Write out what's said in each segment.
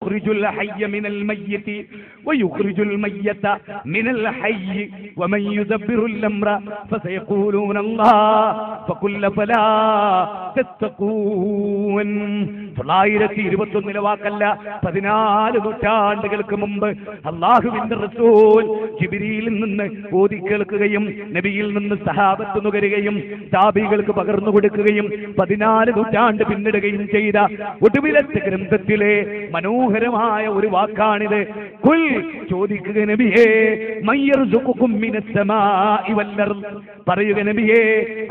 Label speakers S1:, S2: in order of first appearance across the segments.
S1: യുഖ്രിജുൽ ഹയ്യ മിനൽ മയ്യിതി വയുഖ്രിജുൽ മയ്യത മിനൽ ഹയ്യി വമൻ യുദബ്ബിറുൽ അംറ ഫസയഖൂലൂന അല്ലാഹ് ഫഖുൽ ഫലാ തത്തഖൂൻ. 921 വാക്കല്ല, 14 നൂറ്റാണ്ടുകൾക്ക് മുമ്പ് അല്ലാഹുവിന്റെ റസൂൽ ജിബ്രീലിൽ നിന്ന് ഓതി കേൾക്കുകയും നബിയിൽ നിന്ന് സഹാബത്ത് നുകരുകയും താബികൾക്ക് പകർന്നു കൊടുക്കുകയും 14 നൂറ്റാണ്ട് പിന്നിടുകയും ചെയ്ത ഒടുവിലത്തെ ഗ്രന്ഥത്തിലെ മനോഹരമായ ഒരു വാക്കാണിത്. ഖുൽ, ചോദിക്കുക നബിയേ, മയ്യർസുഖുകും മിനസ് സമാഇ വൽ അർദ്, പറയുക നബിയേ,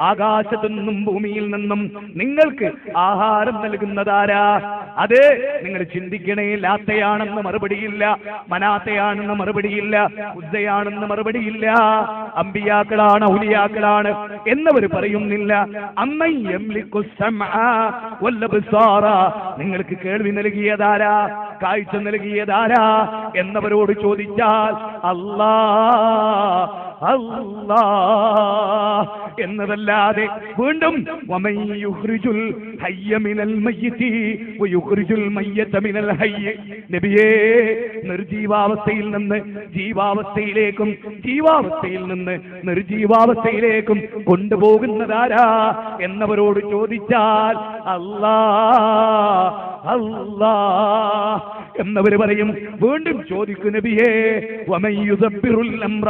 S1: ആകാശത്തു നിന്നും ഭൂമിയിൽ നിന്നും നിങ്ങൾക്ക് ആഹാരം നൽകുന്നതാരാ? അതെ, നിങ്ങൾ ചിന്തിക്കണേ, ലാത്തയാണെന്ന് മറുപടിയില്ല, മനാത്തയാണെന്ന് മറുപടിയില്ല, ഉസ്സയാണെന്ന് മറുപടിയില്ല, അമ്പിയാക്കളാണ്, ഔലിയാക്കളാണ് എന്നവർ പറയുന്നില്ല. അമ്മൻ യംലിക്കു സമഅ വൽ അബ്സാറ, നിങ്ങൾക്ക് കേൾവി നൽകിയതാരാ, കാഴ്ച നൽകിയതാരാ എന്നവരോട് ചോദിച്ചാൽ അല്ലാഹ് അല്ലാഹ് എന്നതല്ലാതെ വീണ്ടും വമൻ യുഖ്രിജുൽ ഹയ്യ മിനൽ മയ്യിതി വയുഖ്രിജുൽ മയ്യത മിനൽ ഹയ്യ, നബിയേ, നിർജീവാവസ്ഥയിൽ നിന്ന് ജീവാവസ്ഥയിലേക്കും ജീവാവസ്ഥയിൽ നിന്ന് നിർജീവാവസ്ഥയിലേക്കും കൊണ്ടുപോകുന്നതാരാ എന്നവരോട് ചോദിച്ചാൽ അല്ലാഹ് അല്ലാഹ് എന്നവർ പറയും. വീണ്ടും ചോദിക്കും നബിയേ, വമൻ യുദബ്ബിറുൽ അംറ,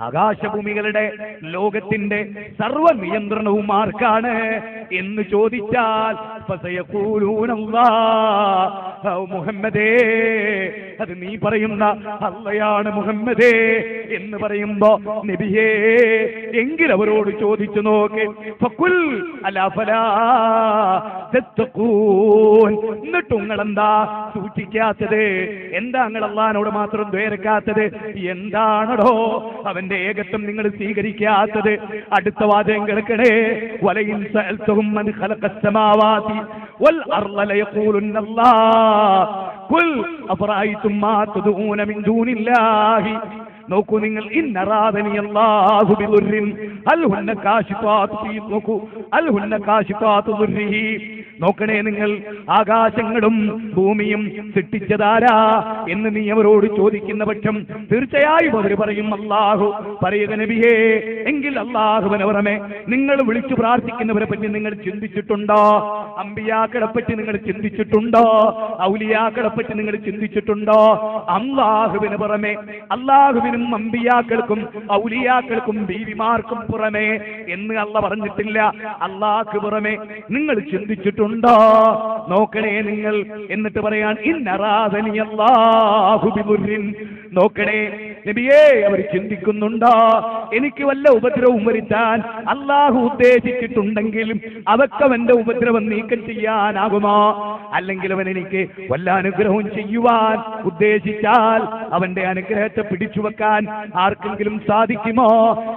S1: ആകാശഭൂമികളുടെ ലോകത്തിന്റെ സർവ നിയന്ത്രണവും ആർക്കാണ് എന്ന് ചോദിച്ചാൽ ഫസയഖൂലൂന അല്ലാഹ്, മുഹമ്മദേ, അത് നീ പറയുന്ന അല്ലാഹയാണ് മുഹമ്മദേ എന്ന് പറയുമ്പോ നബിയേ, എങ്കിൽ അവരോട് ചോദിച്ചു നോക്ക്, ഫഖുൽ അലാ ഫലാ തത്തഖൂൻ, എന്നിട്ട് നിങ്ങളെന്താ സൂക്ഷിക്കാത്തത്? എന്താ നിങ്ങൾ അല്ലാഹുവിനോട് മാത്രം ദ്വേരക്കാത്തത്? എന്താണോ അവന്റെ ഏകത്വം നിങ്ങൾ സ്വീകരിക്കാത്തത്? അടുത്ത വാചകം കേൾക്കണേ, വലയിൻ സഅൽതഹും മൻ ഖലഖസ് സമാവാതി വൽ അർള ലയഖൂലുന്ന അല്ലാഹ് ഖുൽ അഫറഅയ്തും മാ തദഊന മിൻ ദൂനില്ലാഹി. നോക്കൂ നിങ്ങൾ, ഇന്നറാദനി അല്ലാഹു ബിദുർരിൻ ഹൽ ഹുന്ന കാശിഫാതു, നോക്കൂ, ഹൽ ഹുന്ന കാശിഫാതു ദുർരിഹി. നോക്കണേ നിങ്ങൾ, ആകാശങ്ങളും ഭൂമിയും സൃഷ്ടിച്ചതാരാ എന്ന് നീ അവരോട് ചോദിക്കുന്ന പക്ഷം തീർച്ചയായും അവർ പറയും അല്ലാഹു. പറയുക നബിയേ, എങ്കിൽ അല്ലാഹുവിനെ പുറമെ നിങ്ങൾ വിളിച്ചു പ്രാർത്ഥിക്കുന്നവരെ പറ്റി നിങ്ങൾ ചിന്തിച്ചിട്ടുണ്ടോ? അമ്പിയാക്കളെ പറ്റി നിങ്ങൾ ചിന്തിച്ചിട്ടുണ്ടോ? ഔലിയാക്കളെ പറ്റി നിങ്ങൾ ചിന്തിച്ചിട്ടുണ്ടോ? അല്ലാഹുവിന് പുറമെ, അല്ലാഹുവിനും അമ്പിയാക്കൾക്കും ഔലിയാക്കൾക്കും ബീവിമാർക്കും പുറമെ എന്ന് അല്ലാഹ് പറഞ്ഞിട്ടില്ല. അല്ലാഹുവിന് പുറമെ നിങ്ങൾ ചിന്തിച്ചിട്ടുണ്ടോ? നോക്കണേ നിങ്ങൾ. എന്നിട്ട് പറയാൻ ഇന്നറാദനി അല്ലാഹു ബിദുർരിൻ, നോക്കണേ നബിയേ, അവർ ചിന്തിക്കുന്നുണ്ടോ എനിക്ക് വല്ല ഉപദ്രവവും വരുത്താൻ അല്ലാഹു ഉദ്ദേശിച്ചിട്ടുണ്ടെങ്കിലും അവക്കവന്റെ ഉപദ്രവം നീക്കം ചെയ്യാനാകുമോ? അല്ലെങ്കിൽ അവൻ എനിക്ക് വല്ല അനുഗ്രഹവും ചെയ്യുവാൻ ഉദ്ദേശിച്ചാൽ അവന്റെ അനുഗ്രഹത്തെ പിടിച്ചു വെക്കാൻ ആർക്കെങ്കിലും സാധിക്കുമോ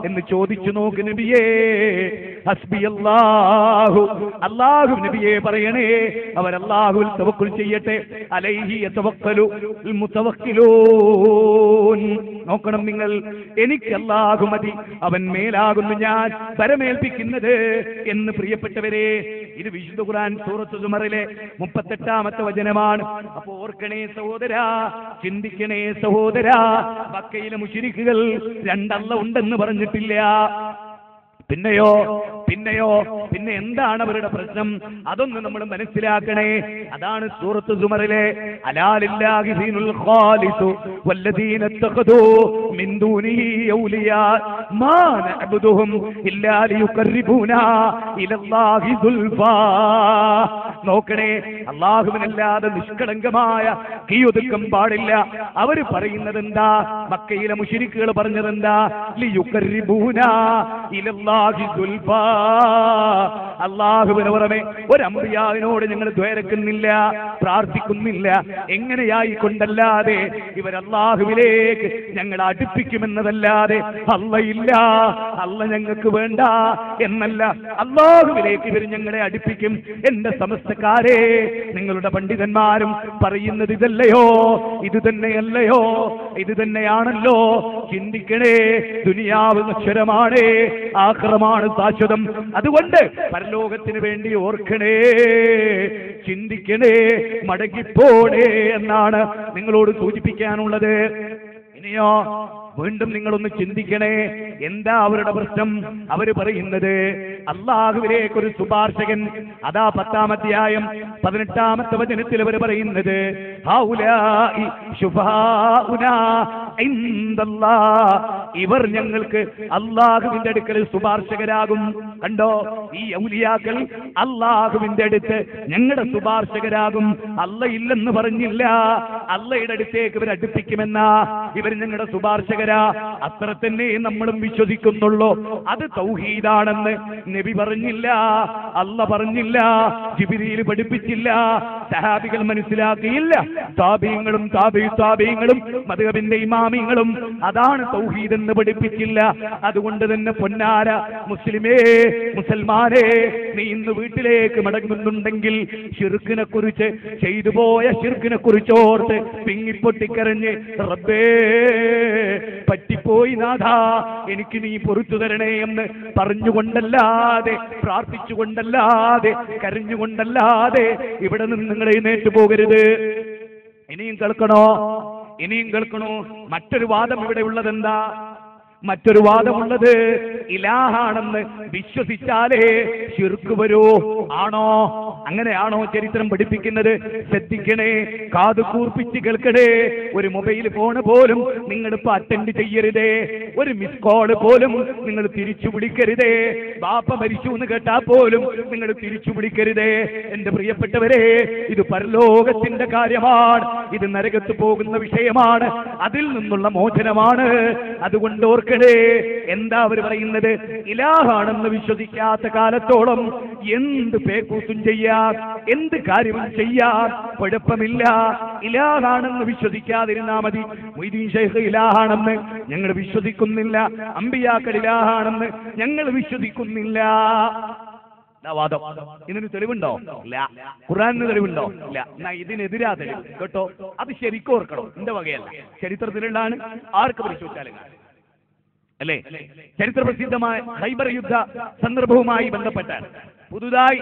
S1: എന്ന് ചോദിച്ചു നോക്ക് നബിയേ. ഹസ്ബി അല്ലാഹു, അല്ലാഹു നബിയെ പറയണേ, അവർ അല്ലാഹുവിൽ തവക്കുൽ ചെയ്യട്ടെ. അലൈഹി യതവക്കലു മുതവക്കിലൂൻ. നോക്കണം നിങ്ങൾ, എനിക്ക് അല്ലാഹു മതി, അവൻ മേലാകുന്നു ഞാൻ പരമേൽപ്പിക്കുന്നത് എന്ന്. പ്രിയപ്പെട്ടവരെ, ഇത് വിശുദ്ധ ഖുർആൻ സൂറത്ത് സുമറിലെ 38-ാമത്തെ വചനമാണ്. അപ്പോ ഓർക്കണേ സഹോദരാ, ചിന്തിക്കണേ സഹോദരാ, മക്കയിലെ മുശ്രിക്കുകൾ രണ്ടല്ല ഉണ്ടെന്ന് പറഞ്ഞിട്ടില്ല. പിന്നെ എന്താണ് അവരുടെ പ്രശ്നം? അതൊന്ന് നമ്മൾ മനസ്സിലാക്കണേ. അതാണ് സൂറത്ത് സുമറിലെ അലാലില്ലാഹി ദീനുൽ ഖാലിസു വല്ലദീന തഖദൂ മിൻ ദൂനിഹി ഔലിയാ മാ നഅബ്ദുഹും ഇല്ലാ ലിയുഖർരിബൂനാ ഇലല്ലാഹി സുൽഫാ. നോക്കണേ, അല്ലാഹുവിനല്ലാതെ നിഷ്കളങ്കമായ കീയൊതുക്കം പാടില്ല. അവര് പറയുന്നത് എന്താ? മക്കയിലെ മുശ്രിക്കുകൾ പറഞ്ഞതെന്താ? ലിയുഖർരിബൂനാ ഇലല്ലാഹി സുൽഫാ. അല്ലാഹുവിന് പുറമെ ഒരു അമ്പിയാവിനോട് ഞങ്ങൾ ദ്വേരക്കുന്നില്ല, പ്രാർത്ഥിക്കുന്നില്ല. എങ്ങനെയായിക്കൊണ്ടല്ലാതെ ഇവർ അല്ലാഹുവിലേക്ക് ഞങ്ങൾ അടുപ്പിക്കുമെന്നതല്ലാതെ അല്ലയില്ല, അല്ല ഞങ്ങൾക്ക് വേണ്ട എന്നല്ല. അല്ലാഹുവിലേക്ക് ഇവർ ഞങ്ങളെ അടുപ്പിക്കും. എന്റെ സമസ്ത സമസ്തക്കാരെ, നിങ്ങളുടെ പണ്ഡിതന്മാരും പറയുന്നത് ഇതല്ലയോ, ഇത് തന്നെയല്ലയോ, ഇത് തന്നെയാണല്ലോ. ചിന്തിക്കണേ, ദുനിയാവ് നശ്വരമാണ്, ആഖിറമാണ് ശാശ്വതം. അതുകൊണ്ട് പരലോകത്തിന് വേണ്ടി ഓർക്കണേ, ചിന്തിക്കണേ, മടങ്ങിപ്പോണേ എന്നാണ് നിങ്ങളോട് സൂചിപ്പിക്കാനുള്ളത്. ഇനിയോ വീണ്ടും നിങ്ങളൊന്ന് ചിന്തിക്കണേ, എന്താ അവരുടെ പ്രശ്നം? അവര് പറയുന്നത് അല്ലാഹുവിലേക്കൊരു ശുപാർശകൻ. അതാ 10-ാം അധ്യായം 18-ാമത്തെ വചനത്തിൽ അവർ പറയുന്നത് ഹൗലാഇ ശുഫാഉനാ ഇൻദല്ലാഹ്, ഇവർ ഞങ്ങൾക്ക് അല്ലാഹുവിന്റെ അടുക്കൽ ശുപാർശകരാകും. കണ്ടോ, ഈ ഔലിയാക്കൾ അല്ലാഹുവിന്റെ അടുത്ത് ഞങ്ങളുടെ ശുപാർശകരാകും. അല്ല ഇല്ലെന്ന് പറഞ്ഞില്ല, അല്ലയുടെ അടുത്തേക്ക് ഇവർ അടുപ്പിക്കുമെന്നാ, ഇവർ ഞങ്ങളുടെ ശുപാർശകരാ. അത്ര തന്നെ നമ്മളും വിശ്വസിക്കുന്നുള്ളൂ. അത് തൗഹീദാണെന്ന് നബി പറഞ്ഞില്ല, അല്ല പറഞ്ഞില്ല, ജിബ്രീൽ പഠിപ്പിച്ചില്ല, സഹാബികൾ മനസ്സിലാക്കിയില്ല, താബീങ്ങളും താബീങ്ങളും മദ്ഹബിന്റെ ഇമാമിങ്ങളും അതാണ് തൗഹീദ് എന്ന് പഠിപ്പിച്ചില്ല. അതുകൊണ്ട് തന്നെ പൊന്നാര മുസ്ലിമേ, മുസൽമാനെ, നീ ഇന്ന് വീട്ടിലേക്ക് മടങ്ങുന്നുണ്ടെങ്കിൽ ശിർക്കിനെ കുറിച്ച്, ചെയ്തു പോയ ശിർക്കിനെ കുറിച്ച് ഓർത്ത് പിങ്ങിപ്പൊട്ടിക്കരഞ്ഞ് റബ്ബേ പറ്റിപ്പോയി നാഥാ, എനിക്ക് നീ പൊറുത്തു തരണേ എന്ന് പറഞ്ഞുകൊണ്ടല്ലാതെ, പ്രാർത്ഥിച്ചുകൊണ്ടല്ലാതെ, കരഞ്ഞുകൊണ്ടല്ലാതെ ഇവിടെ നിന്ന് നിങ്ങൾ എഴുന്നേറ്റ് പോകരുത്. ഇനിയും കേൾക്കണോ, ഇനിയും കേൾക്കണോ? മറ്റൊരു വാദം ഇവിടെ ഉള്ളതെന്താ? മറ്റൊരു വാദമുള്ളത് ഇലാഹാണെന്ന് വിശ്വസിച്ചാലേ ശിർക്ക് വരൂ. ആണോ? അങ്ങനെയാണോ ചരിത്രം പഠിപ്പിക്കുന്നത്? ശ്രദ്ധിക്കണേ, കാത് കൂർപ്പിച്ച് കേൾക്കണേ. ഒരു മൊബൈൽ ഫോണ് പോലും നിങ്ങൾ ഇപ്പൊ അറ്റൻഡ് ചെയ്യരുതേ, ഒരു മിസ് കോള് പോലും നിങ്ങൾ തിരിച്ചു വിളിക്കരുതേ, ബാപ്പ മരിച്ചു എന്ന് കേട്ടാ പോലും നിങ്ങൾ തിരിച്ചു വിളിക്കരുതേ. എന്റെ പ്രിയപ്പെട്ടവരെ, ഇത് പരലോകത്തിന്റെ കാര്യമാണ്, ഇത് നരകത്ത് പോകുന്ന വിഷയമാണ്, അതിൽ നിന്നുള്ള മോചനമാണ്. അതുകൊണ്ട് ഓർക്ക എന്താ അവർ പറയുന്നത്? ഇലാഹാണെന്ന് വിശ്വസിക്കാത്ത കാലത്തോളം എന്ത് പേക്കൂത്തും ചെയ്യാം, എന്ത് കാര്യവും ചെയ്യാം, കുഴപ്പമില്ല. ഇലാഹാണെന്ന് വിശ്വസിക്കാതിരുന്നാ മതി. മൊയ്തീൻ ശൈഖ് ഇലാഹാണെന്ന് ഞങ്ങൾ വിശ്വസിക്കുന്നില്ല, അമ്പിയാക്കൾ ഇലാഹാണെന്ന് ഞങ്ങൾ വിശ്വസിക്കുന്നില്ല. വാദം. ഇതിന് തെളിവുണ്ടോ? ഇല്ല. ഖുർആനിന് തെളിവുണ്ടോ? ഇല്ല. എന്നാ ഇതിനെതിരാ തെളിവ് കേട്ടോ. അത് ശരിക്കും ഓർക്കണം, എന്റെ വകയല്ല, ചരിത്രത്തിലുള്ളതാണ്, ആർക്ക് പരിശോധിച്ചാലും അല്ലേ. ചരിത്ര പ്രസിദ്ധമായ ഖൈബർ യുദ്ധ സന്ദർഭവുമായി ബന്ധപ്പെട്ടാണ് പുതുതായി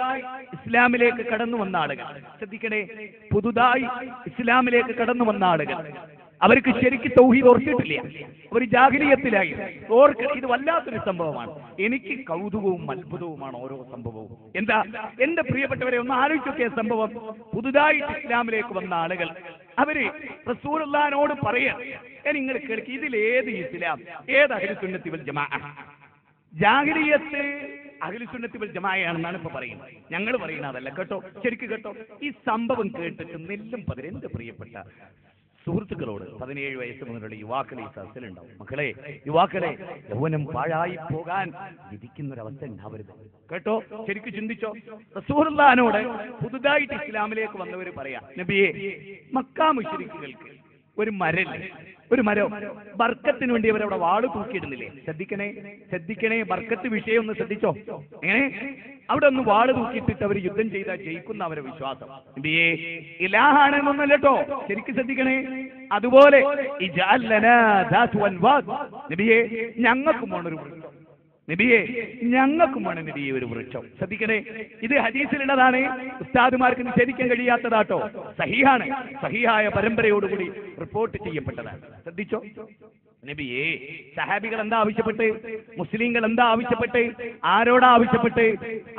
S1: ഇസ്ലാമിലേക്ക് കടന്നു വന്ന ആളുകൾ, ശ്രദ്ധിക്കണേ, പുതുതായി ഇസ്ലാമിലേക്ക് കടന്നു വന്ന ആളുകൾ, അവർക്ക് ശരിക്കും തൗഹീദ് ഓർത്തിട്ടില്ല, അവർ ജാഹിലിയത്തിലായി. ഓർക്കണം, ഇത് വല്ലാത്തൊരു സംഭവമാണ്. എനിക്ക് കൗതുകവും അത്ഭുതവുമാണ് ഓരോ സംഭവവും. എന്താ എന്റെ പ്രിയപ്പെട്ടവരെ, ഒന്ന് ആലോചിച്ചൊക്കെ സംഭവം. പുതുതായി ഇസ്ലാമിലേക്ക് വന്ന ആളുകൾ അവര് റസൂലുള്ളാഹിനോട് പറയാ, നിങ്ങൾ കേൾക്ക്, ഇതിലേത് ഇസ്ലാം, ഏത് അഹ്ലുസുന്നത്തി വൽ ജമാഅ? ജാഹിലിയത്ത് അഹ്ലുസുന്നത്തി വൽ ജമാഅയാണെന്നാണ് ഇപ്പൊ പറയുന്നത്. ഞങ്ങൾ പറയുന്നത് അതല്ല കേട്ടോ, ശരിക്കും കേട്ടോ. ഈ സംഭവം കേട്ടിട്ട് നെല്ലും പതിരെ എന്റെ പ്രിയപ്പെട്ട സുഹൃത്തുക്കളോട്, 17 വയസ്സ് മുതലുള്ള യുവാക്കൾ ഈ സദസ്സിലുണ്ടാവും. മക്കളെ, യുവാക്കളെ, യൗവനം പാഴായി പോകാൻ വിധിക്കുന്നൊരവസ്ഥ ഉണ്ടാവരുത് കേട്ടോ. ശരിക്കും ചിന്തിച്ചോ. റസൂലുള്ളാഹിനോട് പുതുതായിട്ട് ഇസ്ലാമിലേക്ക് വന്നവർ പറയാ, നബിയെ, മക്കാ മുശ്രിക്കുകൾക്ക് ഒരു മരം ബർക്കത്തിന് വേണ്ടി അവരവിടെ വാള് തൂക്കിയിടുന്നില്ലേ? ശ്രദ്ധിക്കണേ, ബർക്കത്ത് വിഷയം ഒന്ന് ശ്രദ്ധിച്ചോ. എങ്ങനെ അവിടെ ഒന്ന് വാള് തൂക്കിയിട്ടിട്ട് അവർ യുദ്ധം ചെയ്താൽ ജയിക്കുന്ന അവരെ വിശ്വാസം. നബിയെ, ഇലാഹാണെന്നൊന്നല്ല കേട്ടോ, ശരിക്കും ശ്രദ്ധിക്കണേ. അതുപോലെ നബിയെ, ഞങ്ങൾക്കും വേണൊരു വൃക്ഷം, നബിയെ, ഞങ്ങൾക്കും വേണം നബിയെ ഒരു വൃക്ഷം. ശ്രദ്ധിക്കണേ, ഇത് ഹദീസിലുള്ളതാണ്, ഉസ്താദുമാർക്ക് നിഷേധിക്കാൻ കഴിയാത്തതാട്ടോ. സഹീഹാണ്, സഹീഹായ പരമ്പരയോടുകൂടി റിപ്പോർട്ട് ചെയ്യപ്പെട്ടതാണ്. ശ്രദ്ധിച്ചോ. നബിയെ, സഹാബികൾ എന്താ ആവശ്യപ്പെട്ട്? മുസ്ലിങ്ങൾ എന്താ ആവശ്യപ്പെട്ട്? ആരോടാ ആവശ്യപ്പെട്ട്?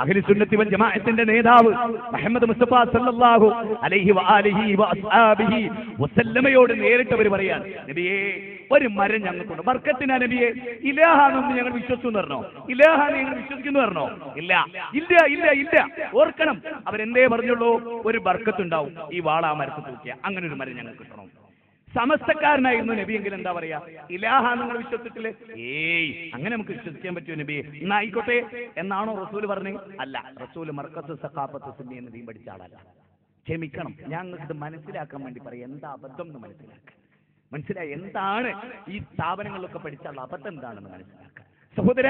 S1: അഹ്ലുസുന്നത്തി വൽ ജമാഅത്തിന്റെ നേതാവ് മുഹമ്മദ് മുസ്തഫ സല്ലല്ലാഹു അലൈഹി വആലിഹി വഅസ്ഹാബിഹി വസല്ലമയോട് നേരിട്ട് അവർ പറയാൻ, നബിയെ, ഒരു മരം ഞങ്ങൾക്കുണ്ട്, ബർക്കത്തിനാ നബിയെ. ഇലാഹാണെന്ന് ഞങ്ങൾ വിശ്വസിച്ചു പറഞ്ഞോ? ഇലാഹാണ് ഞങ്ങൾ വിശ്വസിക്കുന്നു പറഞ്ഞോ? ഇല്ല, ഇല്ല, ഇല്ല, ഇല്ല. ഓർക്കണം, അവരെന്തേ പറഞ്ഞുള്ളൂ? ഒരു ബർക്കത്തുണ്ടാവും, ഈ വാളാ മരത്ത് തൂക്കിയ, അങ്ങനെ ഒരു മരം ഞങ്ങൾക്ക് കിട്ടണം. സമസ്തക്കാരനായിരുന്നു നബിയെങ്കിൽ എന്താ പറയാ? ഇലാഹ നിങ്ങൾ വിശ്വസിച്ചിട്ടില്ലേ? ഏയ്, അങ്ങനെ നമുക്ക് വിശ്വസിക്കാൻ പറ്റുമോ നബിയെ? എന്നാ ആയിക്കോട്ടെ എന്നാണോ റസൂല് പറഞ്ഞത്? അല്ല, റസൂല് മർക്കത്ത് സഖാഫത്ത് സുന്നി എന്ന് നീ പഠിച്ച ആളല്ല. ക്ഷമിക്കണം, ഞങ്ങൾക്ക് മനസ്സിലാക്കാൻ വേണ്ടി പറയാം, എന്താ അബദ്ധം എന്ന് മനസ്സിലാക്കുക. മനസ്സിലായി എന്താണ് ഈ സ്ഥാപനങ്ങളിലൊക്കെ പഠിച്ചുള്ള അബദ്ധം എന്താണെന്ന് മനസ്സിലാക്കുക. സഹോദര,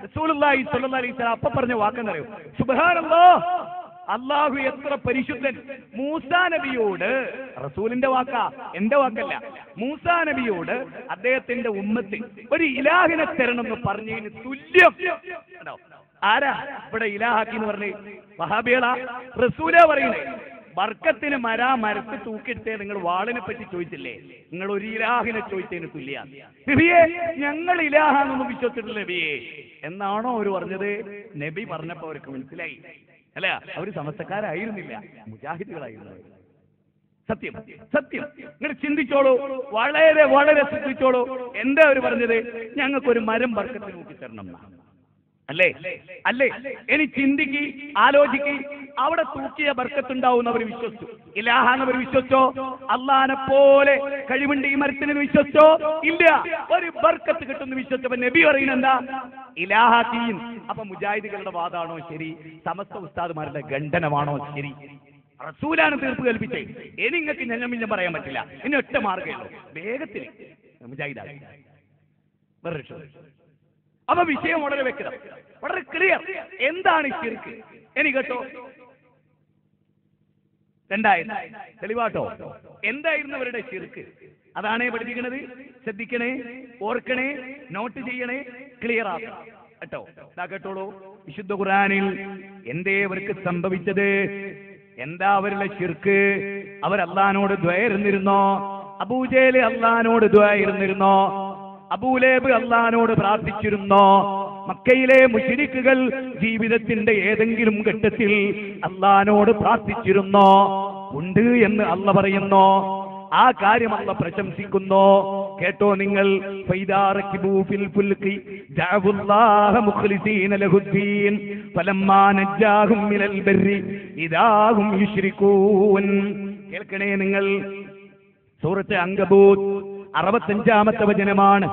S1: റസൂലുള്ളാഹി സ്വല്ലല്ലാഹു അലൈഹി വസല്ലം അപ്പ പറഞ്ഞ വാക്കെന്നറിയോ? സുബ്ഹാനല്ലാഹ്, അള്ളാഹു എത്ര പരിശുദ്ധൻ. മൂസാ നബിയോട്, റസൂലിന്റെ വാക്കാ, എന്റെ വാക്കല്ല, മൂസാ നബിയോട് അദ്ദേഹത്തിന്റെ ഉമ്മത്ത് ഒരു ഇലാഹിനെ തരണമെന്ന് പറഞ്ഞതിന് തുല്യം. ആരാ ഇവിടെ ഇലാഹാക്കി എന്ന് പറഞ്ഞേ? വഹാബികളാ? റസൂലാ പറയണേ. ബർക്കത്തിന് മരത്ത് തൂക്കിയിട്ടേ നിങ്ങൾ വാളിനെ പറ്റി ചോദിച്ചില്ലേ? നിങ്ങൾ ഒരു ഇലാഹിനെ ചോദിച്ചതിന് തുല്യാണ്. നബിയെ ഞങ്ങൾ ഇലാഹാന്നൊന്നും വിശ്വസിച്ചിട്ടില്ല നബിയെ എന്നാണോ അവർ പറഞ്ഞത്? നബി പറഞ്ഞപ്പോ അവർക്ക് മനസ്സിലായി. അല്ല, അവര് സമസ്തക്കാരായിരുന്നില്ല, മുജാഹിദുകളായിരുന്നു. സത്യം സത്യം. നിങ്ങൾ ചിന്തിച്ചോളൂ, വളരെ വളരെ ശ്രദ്ധിച്ചോളൂ. എന്താ അവർ പറഞ്ഞത്? ഞങ്ങൾക്കൊരു മരം ബർക്കത്തിന് നോക്കി തരണം എന്നാണ്. അല്ലേ അല്ലേ? ഇനി ചിന്തിക്ക്, ആലോചിക്ക്. അവിടെ തൂക്കിയ ബർക്കത്തുണ്ടാവും അവർ വിശ്വസിച്ചു. ഇലാഹാന്നവർ വിശ്വസിച്ചോ? അള്ളാനെ പോലെ കഴിവുണ്ട് ഈ മരത്തിന് വിശ്വസിച്ചോ? ഇല്ല. ഒരു ബർക്കത്ത് കിട്ടുന്ന വിശ്വസിച്ചപ്പോ നബി പറയുന്നത് എന്താ? ഇലാഹാക്കീൻ. അപ്പൊ മുജാഹിദുകളുടെ വാദമാണോ ശരി? സമസ്ത ഉസ്താദുമാരുടെ ഖണ്ഡനമാണോ ശരി? റസൂലാണ് തീർപ്പ് കൽപ്പിച്ചേ. ഇനി നിങ്ങൾക്ക് ഞങ്ങൾ പറയാൻ പറ്റില്ല. ഇനി ഒറ്റ മാർഗ്ഗമല്ലോ, വേഗത്തിൽ മുജാഹിദാണ്. വേറെ അപ്പൊ വിഷയം വളരെ വ്യക്തം, വളരെ ക്ലിയർ. എന്താണ് ശിർക്ക്? ഇനി കേട്ടോ, രണ്ടായിരുന്നു തെളിവാട്ടോ. എന്തായിരുന്നു അവരുടെ ശിർക്ക്? അതാണേ പഠിപ്പിക്കണത്. ശ്രദ്ധിക്കണേ, ഓർക്കണേ, നോട്ട് ചെയ്യണേ, ക്ലിയർ ആക്കണം കേട്ടോ. കേട്ടോളൂ, വിശുദ്ധ ഖുർആനിൽ എന്തേ അവർക്ക് സംഭവിച്ചത്? എന്താ അവരുടെ ശിർക്ക്? അവർ അള്ളാനോട് ദ്വയർന്നിരുന്നോ? അബൂജേൽ അള്ളാനോട് ദ്വയർന്നിരുന്നോ? അബൂലേബ് അള്ളാനോട് പ്രാർത്ഥിച്ചിരുന്നോ? മക്കയിലെ മുശ്രിക്കുകൾ ജീവിതത്തിന്റെ ഏതെങ്കിലും ഘട്ടത്തിൽ അള്ളാനോട് പ്രാർത്ഥിച്ചിരുന്നോ? ഉണ്ട് എന്ന് അള്ള പറയുന്നോ? ആ കാര്യം അള്ള പ്രശംസിക്കുന്നോ? കേട്ടോ നിങ്ങൾ, കേൾക്കണേ നിങ്ങൾ. സൂറത്ത് അങ്കബൂത്ത് 65-ാമത്തെ വചനമാണ്.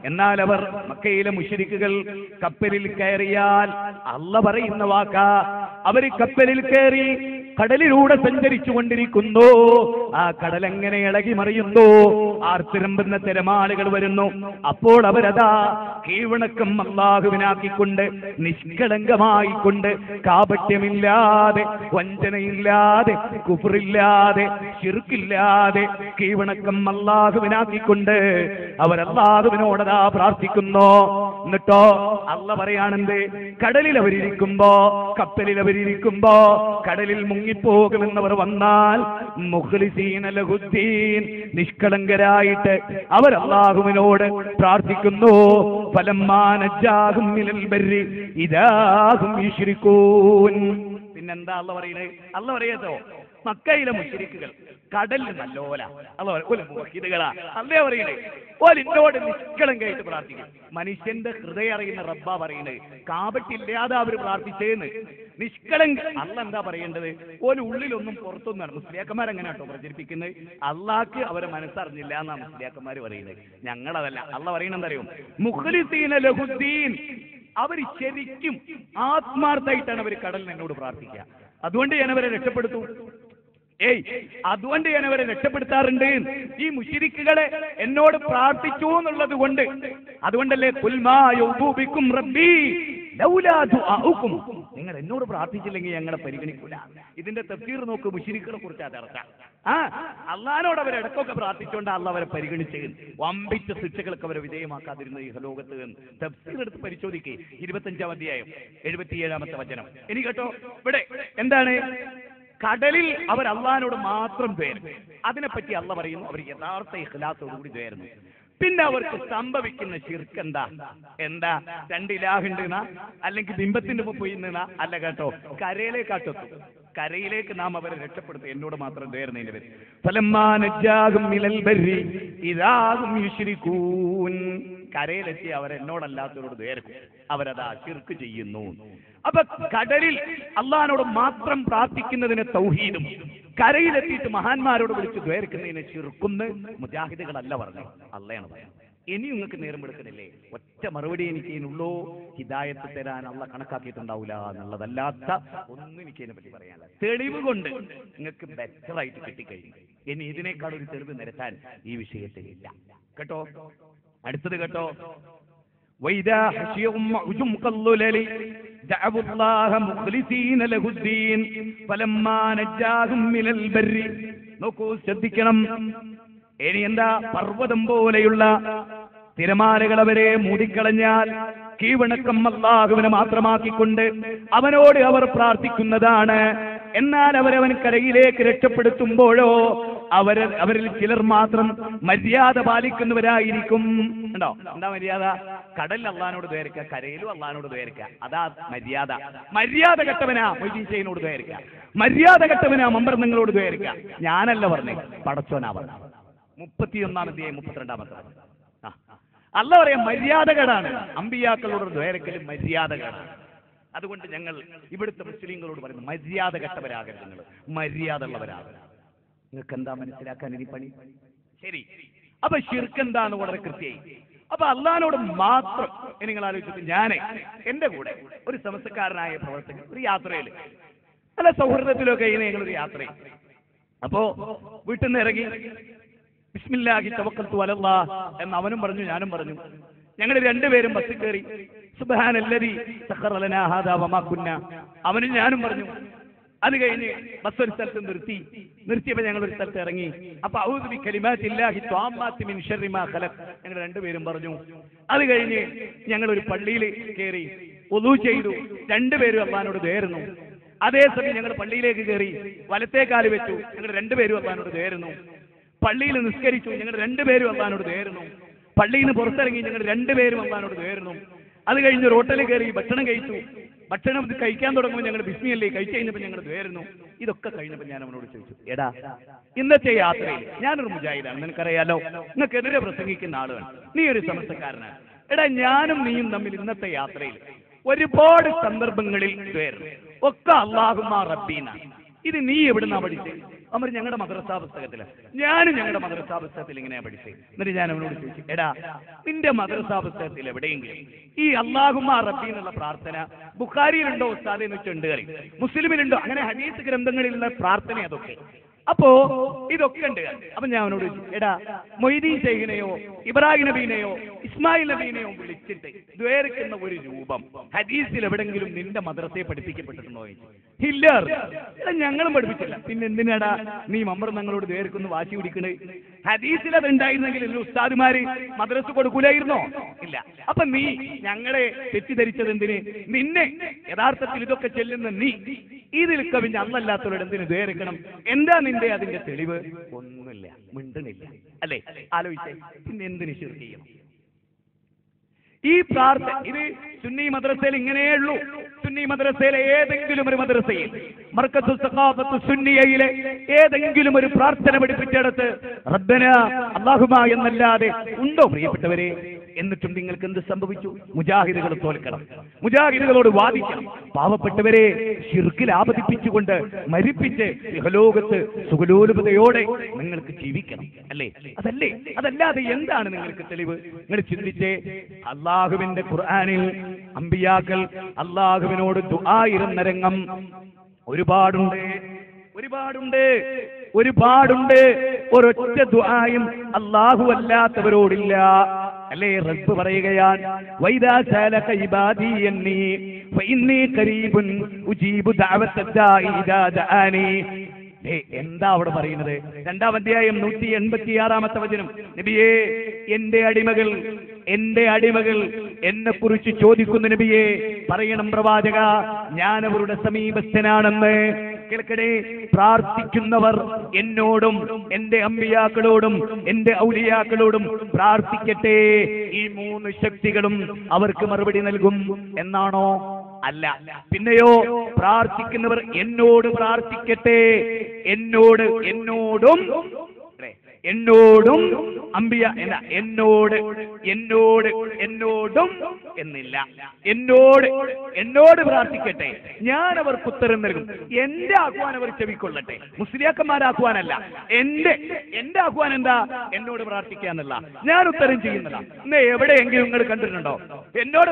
S1: എന്നാൽ അവർ, മക്കയിലെ മുശ്രിക്കുകൾ കപ്പലിൽ കയറിയാൽ അള്ള പറയുന്ന വാക്കാ. അവര് കപ്പലിൽ കയറി കടലിലൂടെ സഞ്ചരിച്ചു കൊണ്ടിരിക്കുന്നു. ആ കടൽ എങ്ങനെ ഇളകി മറിയുന്നു, ആർത്തിരമ്പുന്ന തിരമാലകൾ വരുന്നു. അപ്പോൾ അവരതാ കീഴ്വണക്കം അല്ലാഹുവിനാക്കിക്കൊണ്ട്, നിഷ്കളങ്കമായിക്കൊണ്ട്, കാപട്യമില്ലാതെ, വഞ്ചനയില്ലാതെ, കുഫറില്ലാതെ, ശിർക്കില്ലാതെ കീഴ്വണക്കം അല്ലാഹുവിനാക്കിക്കൊണ്ട് അവരല്ലാഹുവിനോടതാ പ്രാർത്ഥിക്കുന്നു. എന്നിട്ടോ അള്ള പറയാണെന്ത്? കടലിൽ അവരിയ്ക്കുമ്പോ, കപ്പലിൽ അവരിയ്ക്കുമ്പോ കടലിൽ മുങ്ങിപ്പോകുമെന്നവർ വന്നാൽ മുഖ്ലിസീന ലഹുദ്ദീൻ, നിഷ്കളങ്കരായിട്ട് അവർ അല്ലാഹുവിനോട് പ്രാർത്ഥിക്കുന്നു. ഫലമ്മാ നജ്ജാഹും മിനൽ ബർരി ഇദാഹും യുശ്രികൂൻ. പിന്നെന്താ അള്ള പറയുന്നത്? അള്ള പറയാത്തോ, മക്കയിലെ മുശ്രിക്കുകൾ കടലിൽ നല്ലോല അല്ലേ പറയണേ? ഓലിന്നോട് നിഷ്കളങ്കായിട്ട് പ്രാർത്ഥിക്കും. മനുഷ്യന്റെ ഹൃദയം അറിയുന്ന റബ്ബാ പറയുന്നത്. കാപട്ടില്ലാതെ അവർ പ്രാർത്ഥിച്ചേന്ന്. നിഷ്കളങ്ക. അള്ള എന്താ പറയേണ്ടത്? ഓല് ഉള്ളിലൊന്നും പുറത്തൊന്നും. മുസ്ലിയാക്കന്മാർ എങ്ങനെ കേട്ടോ പ്രചരിപ്പിക്കുന്നത്? അള്ളാഹ്ക്ക് അവരെ മനസ്സറിഞ്ഞില്ല എന്നാണ് മുസ്ലിയാക്കന്മാർ പറയുന്നത്. ഞങ്ങളതല്ല. അള്ള പറയണെന്തറിയും? മുഖ്ലിസീന ലഹുദ്ദീൻ. അവർ ശരിക്കും ആത്മാർത്ഥമായിട്ടാണ് അവർ കടലിൽ എന്നോട് പ്രാർത്ഥിക്കുക. അതുകൊണ്ട് ഞാൻ അവരെ രക്ഷപ്പെടുത്തും. അതുകൊണ്ട് ഞാൻ അവരെ രക്ഷപ്പെടുത്താറുണ്ട്. ഈ മുശ്രിക്കുകളെ എന്നോട് പ്രാർത്ഥിച്ചു എന്നുള്ളത് കൊണ്ട്. അതുകൊണ്ടല്ലേ കുൽമായും റബ്ബി ലൗലാ ദുആഉകും, നിങ്ങൾ എന്നോട് പ്രാർത്ഥിച്ചില്ലെങ്കിൽ ഞങ്ങളെ പരിഗണിക്കൂല. ഇതിന്റെ തഫ്സീർ നോക്ക്, മുശ്രിക്കുകളെ കുറിച്ച് ചർച്ച. അള്ളാനോട് അവർ ഇടക്കൊക്കെ പ്രാർത്ഥിച്ചുകൊണ്ട് അള്ള അവരെ പരിഗണിച്ച് വമ്പിച്ച ശിക്ഷകൾക്ക് അവരെ വിധേയമാക്കാതിരുന്ന ഈ ലോകത്ത്. തഫ്സീർ എടുത്ത് പരിശോധിക്കേ. 25-ാം അധ്യായം 77-ാമത്തെ വചനം. ഇനി കേട്ടോ, ഇവിടെ എന്താണ്? കടലിൽ അവർ അള്ളാനോട് മാത്രം ദ്വയർന്നു. അതിനെപ്പറ്റി അള്ള പറയുന്നു, അവർ യഥാർത്ഥ ഇഖ്ലാസോടുകൂടി ദ്വയർന്നു. പിന്നെ അവർക്ക് സംഭവിക്കുന്ന ശിർക്ക് എന്താ? എന്താ? രണ്ട് ഇലാഹുണ്ട് എന്നാ, അല്ലെങ്കിൽ ബിംബത്തിന്റെ മുമ്പ് പോയി നിന്നാ? അല്ല കേട്ടോ, കരയിലേക്കാട്ടെത്തും. കരയിലേക്ക് നാം അവരെ രക്ഷപ്പെടുത്തും. എന്നോട് മാത്രം ദ്വയർന്നതിന്റെ പേര്. ഫലമ്മാ നജ്ജാഹും മിനൽ ബർരി ഇദാഹും യുശ്രികൂൻ. കരയിലെത്തി അവരെന്നോടല്ലാത്തവരോട് ദ്വയർക്കും. അവരതാ ശിർക്ക് ചെയ്യുന്നു. അപ്പൊ കടലിൽ അള്ളാഹിനോട് മാത്രം പ്രാർത്ഥിക്കുന്നതിന് തൗഹീദും, കരയിലെത്തിയിട്ട് മഹാന്മാരോട് വിളിച്ച് ദ്വയർക്കുന്നതിന് ശിർക്കുന്ന് മുജാഹിദുകളല്ല പറഞ്ഞു, അള്ളയാണ് പറയുന്നത്. ഇനി നിങ്ങൾക്ക് നേരം എടുക്കുന്നില്ലേ? ഒറ്റ മറുപടി എനിക്ക് ഇതിനുള്ളൂ. ഹിദായത്ത് തരാൻ അള്ള കണക്കാക്കിയിട്ടുണ്ടാവില്ല എന്നുള്ളതല്ലാത്ത ഒന്നും എനിക്ക് ഇതിനെ പറ്റി പറയാനില്ല. തെളിവ് കൊണ്ട് നിങ്ങൾക്ക് ബെറ്ററായിട്ട് കിട്ടിക്കഴിഞ്ഞു. ഇനി ഇതിനേക്കാൾ ഒരു തെളിവ് നിരത്താൻ ഈ വിഷയത്തിൽ ഇല്ല കേട്ടോ. അടുത്തത് കേട്ടോ, വൈദാ ഹശിയഹും മഅ്ജും ഖല്ലുലലി ദഅവു അല്ലാഹ മുഖ്ലിസീന ലഹുദ്ദീൻ ഫലമ്മാ നജാഹും മിനൽ ബർരി. നോക്കൂ, ശ്രദ്ധിക്കണം. ഇനി എന്താ? പർവ്വതം പോലെയുള്ള തിരമാലകൾ അവരെ മൂടിക്കളഞ്ഞാൽ കീഴ്വണക്കം അല്ലാഹുവിനെ മാത്രമാക്കിക്കൊണ്ട് അവനോട് അവർ പ്രാർത്ഥിക്കുന്നതാണ്. എന്നാൽ അവരവൻ കരയിലേക്ക് രക്ഷപ്പെടുത്തുമ്പോഴോ അവരിൽ ചിലർ മാത്രം മര്യാദ പാലിക്കുന്നവരായിരിക്കും. ഉണ്ടോ? എന്താ മര്യാദ? കടലിൽ അള്ളാഹിനോട് ദ്വേർക്കുക, കരയിലും അള്ളാഹിനോട് ദ്വേർക്കുക. അതാ മര്യാദ. മര്യാദ കെട്ടവനാ മൊയ്തീൻ ഷെയ്ഖിനോട് ദ്വേർക്കുക, മര്യാദ കെട്ടവനാ മമ്പർന്നങ്ങളോട് ദ്വേർക്കുക. ഞാനല്ല പറഞ്ഞേ, പടച്ചോനാ പറഞ്ഞ. 31-ാം അധ്യായം 32-ാമത്തെ. അല്ല പറയാം, മര്യാദകേടാണ്. അമ്പിയാക്കളോട് ദ്വേരക്കലും മര്യാദകേടാണ്. അതുകൊണ്ട് ഞങ്ങൾ ഇവിടുത്തെ മുസ്ലിങ്ങളോട് പറയുന്നു, മര്യാദ കെട്ടവരാകരുത്, നിങ്ങൾ മര്യാദ ഉള്ളവരാകരുത്. നിങ്ങൾക്ക് എന്താ മനസ്സിലാക്കാൻ ഇനി പണി? ശരി, അപ്പൊ ശിർക്ക് എന്താന്ന് വളരെ കൃത്യമായി. അപ്പൊ അള്ളാഹിനോട് മാത്രം. നിങ്ങൾ ആലോചിച്ചിട്ട്, ഞാൻ എന്റെ കൂടെ ഒരു സമസ്തക്കാരനായ പ്രവർത്തകൻ ഒരു യാത്രയിൽ, അല്ല സൗഹൃദത്തിലൊക്കെ ഞങ്ങളൊരു യാത്രയിൽ, അപ്പോ വീട്ടിൽ നിന്ന് ഇറങ്ങി ബിസ്മില്ലാഹി തവക്കൽതു അലല്ലാഹ് എന്ന് അവനും പറഞ്ഞു, ഞാനും പറഞ്ഞു. ഞങ്ങൾ രണ്ടുപേരും ബസ്സിൽ കയറി. സുബ്ഹാനല്ലദീ സഖറ ലനാ ഹാദാ വമാ കുന്നാ, അവനും ഞാനും പറഞ്ഞു. അത് കഴിഞ്ഞ് ബസ് ഒരു സ്ഥലത്ത് നിർത്തിയപ്പോൾ ഞങ്ങൾ ഒരു സ്ഥലത്ത് ഇറങ്ങി. അപ്പൊ അഊദു ബി കലിമാത്തില്ലാഹി ത്വാമ്മാത്തി മിൻ ശർരി മാ ഖലഖ് ഞങ്ങൾ രണ്ടുപേരും പറഞ്ഞു. അത് കഴിഞ്ഞ് ഞങ്ങൾ ഒരു പള്ളിയിൽ കയറി, വുളൂ ചെയ്തു, രണ്ടുപേരും അല്ലാഹുവിനോട് ദ്വേരുന്നു. അതേസമയം ഞങ്ങൾ പള്ളിയിലേക്ക് കയറി, വലത്തേ കാല് വെച്ചു, ഞങ്ങൾ രണ്ടുപേരും അല്ലാഹുവിനോട് ദ്വേരുന്നു. പള്ളിയിൽ നിസ്കരിച്ചു, ഞങ്ങൾ രണ്ടുപേരും അല്ലാഹുവിനോട് ദ്വേരുന്നു. പള്ളിയിൽ നിന്ന് പുറത്തിറങ്ങി, ഞങ്ങൾ രണ്ടുപേരും അല്ലാഹുവിനോട് ദ്വേരുന്നു. അത് കഴിഞ്ഞ് ഹോട്ടലിൽ കയറി ഭക്ഷണം കഴിച്ചു. ഭക്ഷണം കഴിക്കാൻ തുടങ്ങുമ്പോൾ ഞങ്ങൾ ബിസ്മിയല്ലേ കഴിച്ചു കഴിഞ്ഞപ്പോൾ ഞങ്ങൾ ദ്വേരുന്നു. ഇതൊക്കെ കഴിഞ്ഞപ്പോൾ ഞാൻ അവനോട് ചോദിച്ചു, എടാ ഇന്നത്തെ യാത്രയിൽ ഞാനൊരു മുജാഹിദാണ്, നിനക്കറിയാലോ, നിനക്കെതിരെ പ്രസംഗിക്കുന്ന ആളുകൾ, നീ ഒരു സമസ്തക്കാരനാണ്. എടാ ഞാനും നീയും തമ്മിൽ ഇന്നത്തെ യാത്രയിൽ ഒരുപാട് സന്ദർഭങ്ങളിൽ ദ്വേരുന്നു. ഒക്കെ അല്ലാഹുമ്മ റബ്ബീന. ഇത് നീ എവിടുന്നാ പഠിച്ചത്? അവർ ഞങ്ങളുടെ മദ്രസാ പുസ്തകത്തില്, ഞാനും ഞങ്ങളുടെ മദ്രസാ പുസ്തകത്തിൽ ഇങ്ങനെയാ പഠിച്ചത്. എന്നിട്ട് ഞാൻ അവനോട് ചോദിച്ചു, എടാ നിന്റെ മദ്രസാ പുസ്തകത്തിൽ എവിടെയെങ്കിലും ഈ അല്ലാഹുമ്മ റബ്ബി എന്നുള്ള പ്രാർത്ഥന ബുഖാരിയിലുണ്ടോ ഉസ്താദേ എന്ന് വെച്ചുണ്ട്, മുസ്ലിമിലുണ്ടോ? അങ്ങനെ ഹദീസ് ഗ്രന്ഥങ്ങളിലുള്ള പ്രാർത്ഥന അതൊക്കെ. അപ്പോ ഇതൊക്കെ ഉണ്ട്. അപ്പൊ ഞാൻ അവനോട് ചോദിച്ചു, എടാ മൊയ്തീൻ ഷെയ്ഖിനെയോ ഇബ്രാഹിം നബീനെയോ ഇസ്മായിൽ നബീനെയോ വിളിച്ചിട്ട് ദ്വേർക്കുന്ന ഒരു രൂപം ഹദീസിൽ എവിടെങ്കിലും നിന്റെ മദ്രസയെ പഠിപ്പിക്കപ്പെട്ടിട്ടുണ്ടോ? ഇല്ല. എടാ ഞങ്ങളും പഠിപ്പിച്ചില്ല, പിന്നെ എന്തിനാടാ നീ മമ്പർ ഞങ്ങളോട് ദ്വേർക്കുന്നു വാശി പിടിക്കണേ? ഹദീസിൽ അത് ഉണ്ടായിരുന്നെങ്കിൽ ഉസ്താദുമാര് മദ്രസ കൊടുക്കൂലായിരുന്നോ? ഇല്ല. അപ്പൊ നീ ഞങ്ങളെ തെറ്റിദ്ധരിച്ചത് എന്തിന്? നിന്നെ യഥാർത്ഥത്തിൽ ഇതൊക്കെ ചെല്ലുന്ന നീ ഇതിൽ കവിഞ്ഞ് അന്നല്ലാത്തവരോട് എന്തിനു ദ്വേർക്കണം? എന്താ നിന്റെ അതിന്റെ തെളിവ്? ഒന്നുമില്ല, മിണ്ടണില്ല, അല്ലെ? ആലോചിച്ചേ, പിന്നെ എന്തിനു ശിർക്ക് ചെയ്യണം? ഈ പ്രാർത്ഥന ഇത് സുന്നി മദ്രസയിൽ ഇങ്ങനെയുള്ളൂ. സുന്നി മദ്രസയിലെ ഏതെങ്കിലും ഒരു മദ്രസയിൽ, മർക്കത്തു സഖാഫത്തു സുന്നിയയിലെ ഏതെങ്കിലും ഒരു പ്രാർത്ഥന പഠിപ്പിച്ചെടുത്ത് റബ്ബന അല്ലാഹുമ്മ എന്നല്ലാതെ ഉണ്ടോ പ്രിയപ്പെട്ടവരെ? എന്നിട്ടും നിങ്ങൾക്ക് എന്ത് സംഭവിച്ചു? മുജാഹിദുകൾ തോൽക്കണം, മുജാഹിദുകളോട് വാദിക്കണം. പാവപ്പെട്ടവരെ ശിർക്കിൽ ആപതിപ്പിച്ചുകൊണ്ട് മരിപ്പിച്ച് ഇഹലോകത്ത് സുഖലോലുപതയോടെ നിങ്ങൾക്ക് ജീവിക്കണം, അല്ലേ? അതല്ലാതെ എന്താണ് നിങ്ങൾക്ക് തെളിവ്? നിങ്ങൾ ചിന്തിച്ചേ. അള്ളാഹുവിന്റെ ഖുർആനിൽ അമ്പിയാക്കൾ അള്ളാഹുവിനോട് ദുആയിരുന്ന രംഗം ഒരുപാടുണ്ട്. ഒരൊറ്റ ദുആയും അല്ലാഹു അല്ലാത്തവരോടില്ല, അല്ലേ? റബ്ബ് പറയുകയാണ്, വൈദാ സഅലക ഇബാദി അന്നി ഫഇന്നി ഖരീബുൻ ഉജീബു ദഅവത്തദ് ദാഇ ഇദാ ദഅാനി. എന്താ അവിടെ പറയുന്നത്? 2-ാം അധ്യായം 186-ാമത്തെ വചനം. നബിയേ, എന്റെ അടിമകൾ എന്നെ കുറിച്ച് ചോദിക്കുന്ന നബിയെ പറയണം പ്രവാചക, ഞാൻ അവരുടെ സമീപസ്ഥനാണെന്ന്. കേൾക്കണേ, പ്രാർത്ഥിക്കുന്നവർ എന്നോടും എന്റെ അമ്പിയാക്കളോടും എന്റെ ഔലിയാക്കളോടും പ്രാർത്ഥിക്കട്ടെ, ഈ 3 ശക്തികളും അവർക്ക് മറുപടി നൽകും എന്നാണോ? അല്ല. പിന്നെയോ, പ്രാർത്ഥിക്കുന്നവർ എന്നോട് പ്രാർത്ഥിക്കട്ടെ, എന്നോടും അമ്പിയ എന്ന എന്നോടും എന്നില്ല, എന്നോട് പ്രാർത്ഥിക്കട്ടെ, ഞാൻ അവർക്ക് ഉത്തരം നൽകും. എന്റെ ആഹ്വാനം അവർ ചെവിക്കൊള്ളട്ടെ. മുസ്ലിയാക്കന്മാരാഹ്വാനല്ല, എന്റെ ആഹ്വാനം എന്താ? എന്നോട് പ്രാർത്ഥിക്കാന്നല്ല, ഞാൻ ഉത്തരം ചെയ്യുന്നതാ. എവിടെയെങ്കിലും നിങ്ങൾ കണ്ടിട്ടുണ്ടോ എന്നോട്